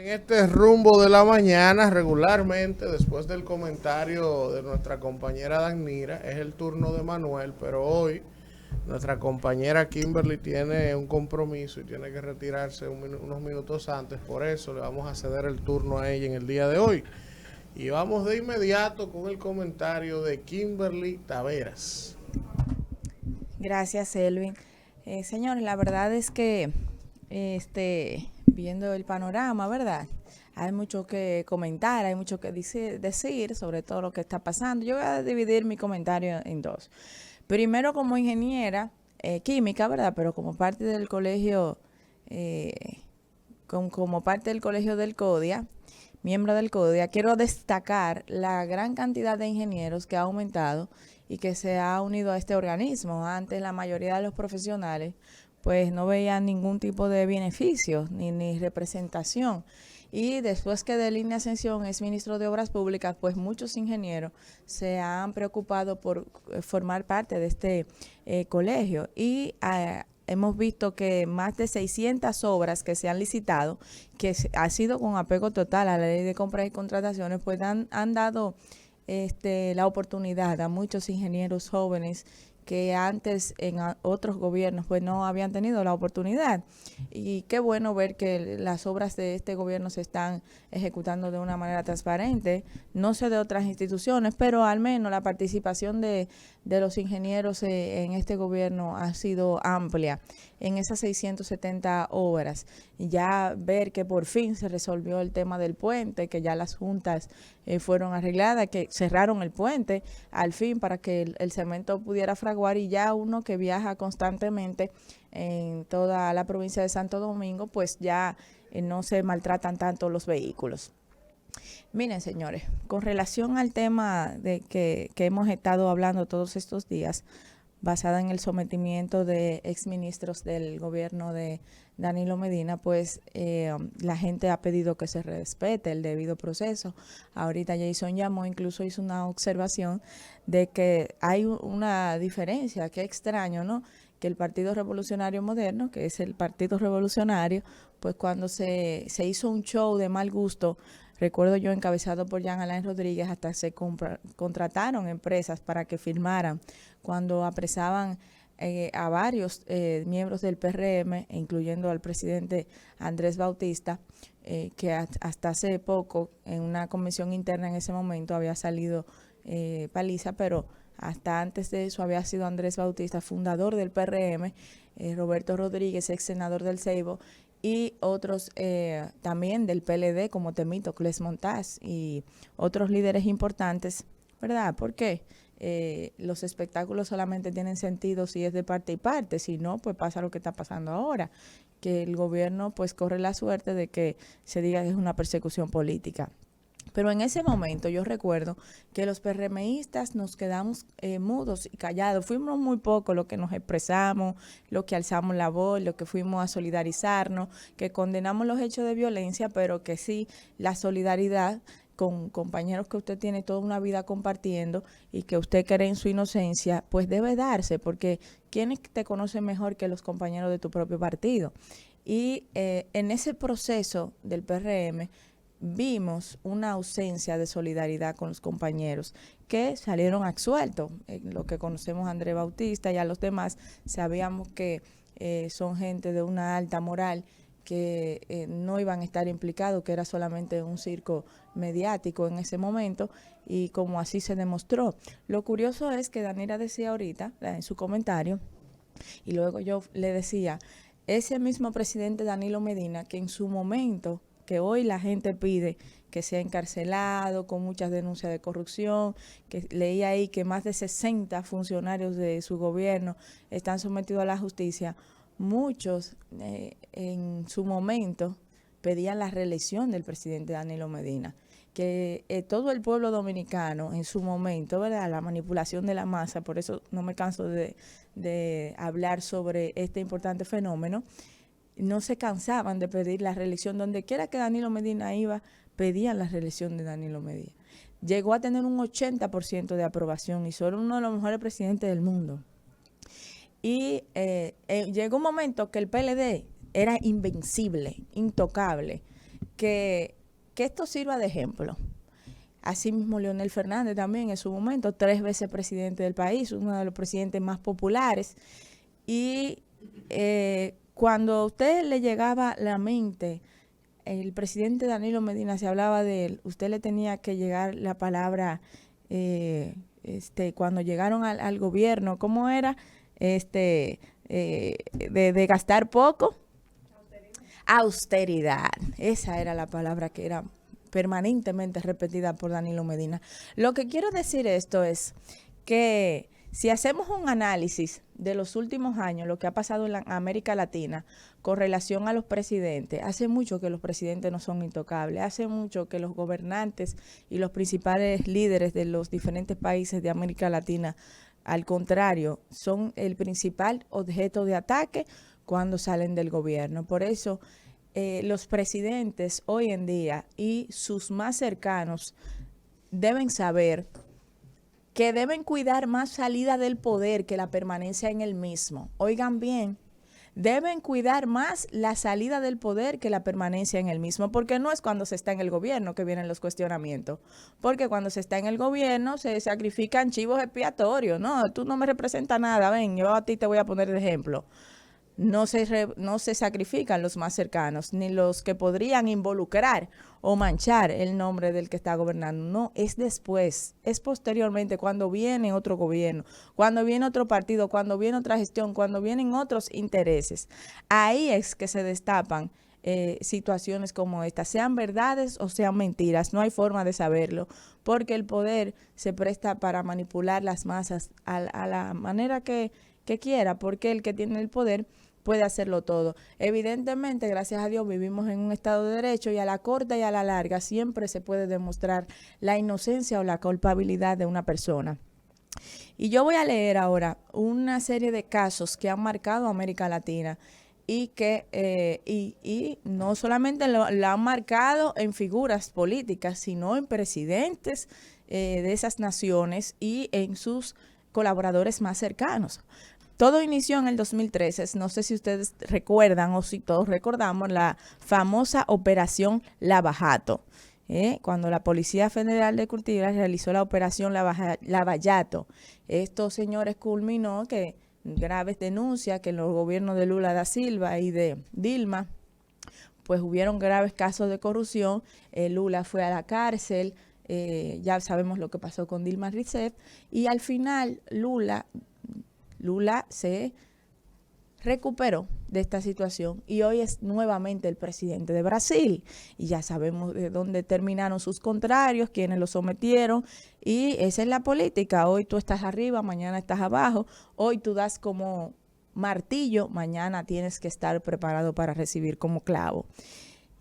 En este rumbo de la mañana, regularmente, después del comentario de nuestra compañera Danira, es el turno de Manuel, pero hoy nuestra compañera Kimberly tiene un compromiso y tiene que retirarse unos minutos antes, por eso le vamos a ceder el turno a ella en el día de hoy. Y vamos de inmediato con el comentario de Kimberly Taveras. Gracias, Elvin. Señores, la verdad es que viendo el panorama, ¿verdad? Hay mucho que comentar, hay mucho que decir sobre todo lo que está pasando. Yo voy a dividir mi comentario en dos. Primero, como ingeniera química, ¿verdad? Pero como parte del colegio, eh, como parte del colegio del CODIA, miembro del CODIA, quiero destacar la gran cantidad de ingenieros que ha aumentado y que se ha unido a este organismo. Antes la mayoría de los profesionales pues no veían ningún tipo de beneficio ni representación. Y después que de Línea Ascensión es ministro de Obras Públicas, pues muchos ingenieros se han preocupado por formar parte de este colegio. Y hemos visto que más de 600 obras que se han licitado, que ha sido con apego total a la ley de compras y contrataciones, pues han dado la oportunidad a muchos ingenieros jóvenes que antes en otros gobiernos pues no habían tenido la oportunidad. Y qué bueno ver que las obras de este gobierno se están ejecutando de una manera transparente. No sé de otras instituciones, pero al menos la participación de los ingenieros en este gobierno ha sido amplia en esas 670 obras. Y ya ver que por fin se resolvió el tema del puente, que ya las juntas fueron arregladas, que cerraron el puente al fin para que el cemento pudiera fraguar, y ya uno que viaja constantemente en toda la provincia de Santo Domingo, pues ya no se maltratan tanto los vehículos. Miren, señores, con relación al tema de que hemos estado hablando todos estos días, basada en el sometimiento de exministros del gobierno de Danilo Medina, pues la gente ha pedido que se respete el debido proceso. Ahorita Jason llamó, incluso hizo una observación de que hay una diferencia, qué extraño, ¿no? Que el Partido Revolucionario Moderno, que es el Partido Revolucionario, pues cuando se hizo un show de mal gusto, recuerdo yo, encabezado por Jean Alain Rodríguez, hasta se contrataron empresas para que firmaran cuando apresaban a varios miembros del PRM, incluyendo al presidente Andrés Bautista, que hasta hace poco, en una convención interna en ese momento, había salido paliza, pero hasta antes de eso había sido Andrés Bautista, fundador del PRM, Roberto Rodríguez, ex senador del Ceibo, y otros también del PLD, como Temístocles Montaz y otros líderes importantes, ¿verdad? ¿Por qué? Los espectáculos solamente tienen sentido si es de parte y parte, si no, pues pasa lo que está pasando ahora, que el gobierno pues corre la suerte de que se diga que es una persecución política. Pero en ese momento yo recuerdo que los PRMistas nos quedamos mudos y callados. Fuimos muy pocos los que nos expresamos, los que alzamos la voz, los que fuimos a solidarizarnos, que condenamos los hechos de violencia, pero que sí la solidaridad con compañeros que usted tiene toda una vida compartiendo y que usted cree en su inocencia, pues debe darse, porque ¿quiénes te conocen mejor que los compañeros de tu propio partido? Y en ese proceso del PRM vimos una ausencia de solidaridad con los compañeros que salieron absueltos. Lo que conocemos a Andrés Bautista y a los demás, sabíamos que son gente de una alta moral, que no iban a estar implicados, que era solamente un circo mediático en ese momento, y como así se demostró. Lo curioso es que Danira decía ahorita, en su comentario, y luego yo le decía, ese mismo presidente Danilo Medina, que en su momento, que hoy la gente pide que sea encarcelado con muchas denuncias de corrupción, que leí ahí que más de 60 funcionarios de su gobierno están sometidos a la justicia, muchos en su momento pedían la reelección del presidente Danilo Medina, que todo el pueblo dominicano en su momento, ¿verdad? La manipulación de la masa, por eso no me canso de hablar sobre este importante fenómeno, no se cansaban de pedir la reelección. Donde quiera que Danilo Medina iba, pedían la reelección de Danilo Medina. Llegó a tener un 80% de aprobación y solo uno de los mejores presidentes del mundo. Y llegó un momento que el PLD era invencible, intocable. que esto sirva de ejemplo. Asimismo, Leonel Fernández también en su momento, 3 veces presidente del país, uno de los presidentes más populares. Y cuando a usted le llegaba a la mente el presidente Danilo Medina, se hablaba de él, usted le tenía que llegar la palabra, cuando llegaron al gobierno, ¿cómo era? De gastar poco. Austeridad. Esa era la palabra que era permanentemente repetida por Danilo Medina. Lo que quiero decir esto es que si hacemos un análisis de los últimos años, lo que ha pasado en América Latina con relación a los presidentes, hace mucho que los presidentes no son intocables, hace mucho que los gobernantes y los principales líderes de los diferentes países de América Latina, al contrario, son el principal objeto de ataque cuando salen del gobierno. Por eso, los presidentes hoy en día y sus más cercanos deben saber que deben cuidar más salida del poder que la permanencia en el mismo. Oigan bien, deben cuidar más la salida del poder que la permanencia en el mismo, porque no es cuando se está en el gobierno que vienen los cuestionamientos, porque cuando se está en el gobierno se sacrifican chivos expiatorios. No, tú no me representas nada, ven, yo a ti te voy a poner de ejemplo. No se sacrifican los más cercanos, ni los que podrían involucrar o manchar el nombre del que está gobernando. No, es después, es posteriormente, cuando viene otro gobierno, cuando viene otro partido, cuando viene otra gestión, cuando vienen otros intereses. Ahí es que se destapan situaciones como esta, sean verdades o sean mentiras, no hay forma de saberlo, porque el poder se presta para manipular las masas a la manera que quiera, porque el que tiene el poder puede hacerlo todo. Evidentemente, gracias a Dios, vivimos en un Estado de Derecho y a la corta y a la larga siempre se puede demostrar la inocencia o la culpabilidad de una persona. Y yo voy a leer ahora una serie de casos que han marcado a América Latina y que y no solamente lo han marcado en figuras políticas, sino en presidentes de esas naciones y en sus colaboradores más cercanos. Todo inició en el 2013, no sé si ustedes recuerdan o si todos recordamos la famosa Operación Lava-Jato, cuando la Policía Federal de Curitiba realizó la Operación Lava-Jato. Esto, señores, culminó que graves denuncias que en los gobiernos de Lula da Silva y de Dilma, pues hubieron graves casos de corrupción. Lula fue a la cárcel, ya sabemos lo que pasó con Dilma Rousseff, y al final Lula se recuperó de esta situación y hoy es nuevamente el presidente de Brasil. Y ya sabemos de dónde terminaron sus contrarios, quienes lo sometieron. Y esa es la política. Hoy tú estás arriba, mañana estás abajo. Hoy tú das como martillo, mañana tienes que estar preparado para recibir como clavo.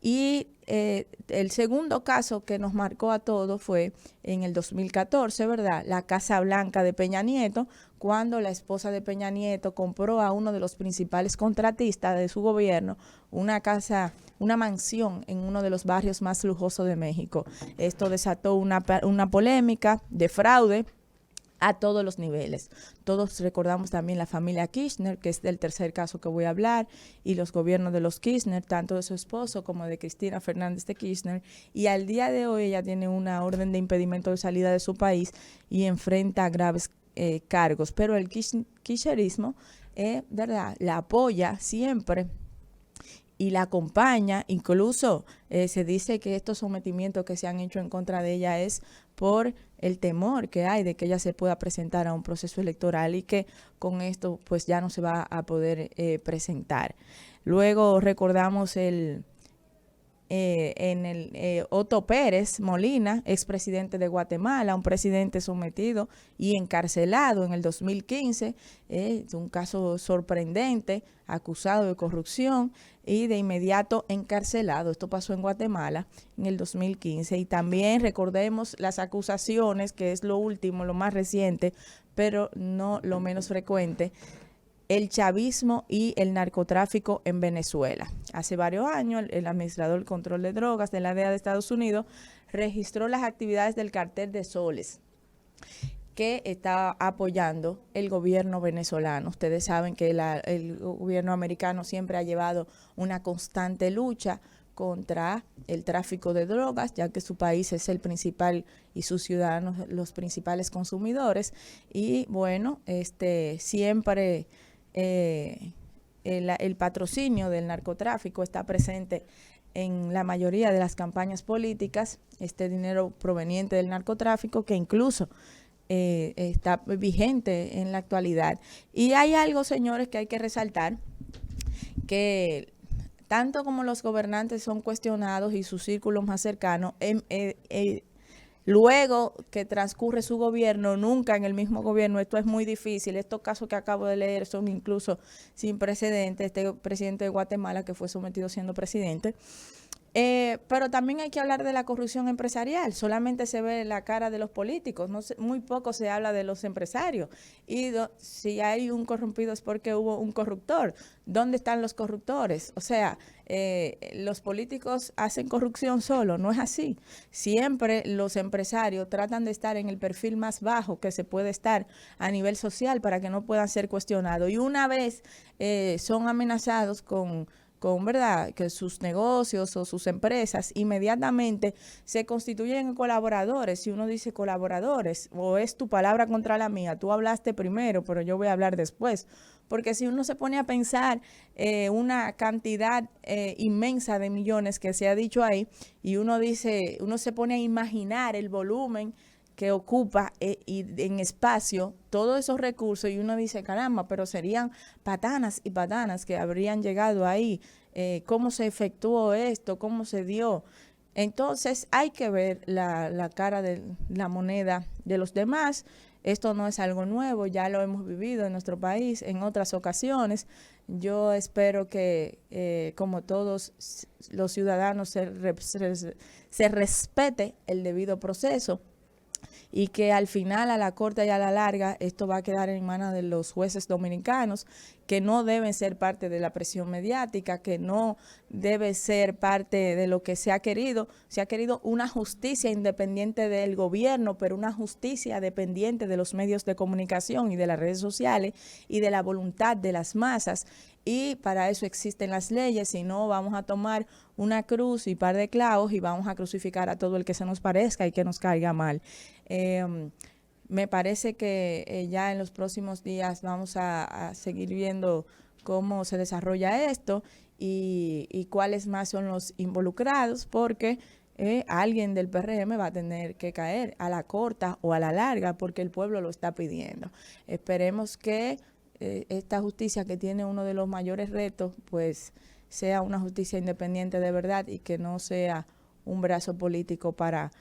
Y el segundo caso que nos marcó a todos fue en el 2014, ¿verdad? La Casa Blanca de Peña Nieto, cuando la esposa de Peña Nieto compró a uno de los principales contratistas de su gobierno una casa, una mansión en uno de los barrios más lujosos de México. Esto desató una polémica de fraude a todos los niveles. Todos recordamos también la familia Kirchner, que es del tercer caso que voy a hablar, y los gobiernos de los Kirchner, tanto de su esposo como de Cristina Fernández de Kirchner, y al día de hoy ella tiene una orden de impedimento de salida de su país y enfrenta graves cargos, pero el kirchnerismo, ¿verdad?, la apoya siempre y la acompaña. Incluso se dice que estos sometimientos que se han hecho en contra de ella es por el temor que hay de que ella se pueda presentar a un proceso electoral y que con esto pues ya no se va a poder presentar. Luego recordamos Otto Pérez Molina, expresidente de Guatemala, un presidente sometido y encarcelado en el 2015, un caso sorprendente, acusado de corrupción y de inmediato encarcelado. Esto pasó en Guatemala en el 2015. Y también recordemos las acusaciones, que es lo último, lo más reciente, pero no lo menos frecuente, el chavismo y el narcotráfico en Venezuela. Hace varios años, el administrador del control de drogas de la DEA de Estados Unidos registró las actividades del cartel de Soles, que está apoyando el gobierno venezolano. Ustedes saben que el gobierno americano siempre ha llevado una constante lucha contra el tráfico de drogas, ya que su país es el principal y sus ciudadanos los principales consumidores. Y bueno, siempre el patrocinio del narcotráfico está presente en la mayoría de las campañas políticas, este dinero proveniente del narcotráfico que incluso está vigente en la actualidad. Y hay algo, señores, que hay que resaltar, que tanto como los gobernantes son cuestionados y sus círculos más cercanos, luego que transcurre su gobierno, nunca en el mismo gobierno, esto es muy difícil, estos casos que acabo de leer son incluso sin precedentes, este presidente de Guatemala que fue sometido siendo presidente. Pero también hay que hablar de la corrupción empresarial. Solamente se ve la cara de los políticos, muy poco se habla de los empresarios. Y si hay un corrompido es porque hubo un corruptor. ¿Dónde están los corruptores? O sea, los políticos hacen corrupción solo, no es así. Siempre los empresarios tratan de estar en el perfil más bajo que se puede estar a nivel social para que no puedan ser cuestionados. Y una vez son amenazados con ¿verdad?, que sus negocios o sus empresas inmediatamente se constituyen en colaboradores. Si uno dice colaboradores, o es tu palabra contra la mía, tú hablaste primero, pero yo voy a hablar después. Porque si uno se pone a pensar una cantidad inmensa de millones que se ha dicho ahí, y uno se pone a imaginar el volumen que ocupa y en espacio todos esos recursos, y uno dice, caramba, pero serían patanas y patanas que habrían llegado ahí, cómo se efectuó esto, cómo se dio. Entonces hay que ver la cara de la moneda de los demás. Esto no es algo nuevo, ya lo hemos vivido en nuestro país en otras ocasiones. Yo espero que, como todos los ciudadanos, se respete el debido proceso, y que al final, a la corta y a la larga, esto va a quedar en manos de los jueces dominicanos, que no deben ser parte de la presión mediática, que no debe ser parte de lo que se ha querido. Se ha querido una justicia independiente del gobierno, pero una justicia dependiente de los medios de comunicación y de las redes sociales y de la voluntad de las masas. Y para eso existen las leyes, si no vamos a tomar una cruz y par de clavos y vamos a crucificar a todo el que se nos parezca y que nos caiga mal. Me parece que ya en los próximos días vamos a seguir viendo cómo se desarrolla esto y cuáles más son los involucrados, porque alguien del PRM va a tener que caer a la corta o a la larga, porque el pueblo lo está pidiendo. Esperemos que esta justicia, que tiene uno de los mayores retos, pues sea una justicia independiente de verdad y que no sea un brazo político para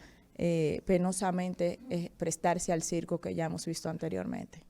penosamente prestarse al circo que ya hemos visto anteriormente.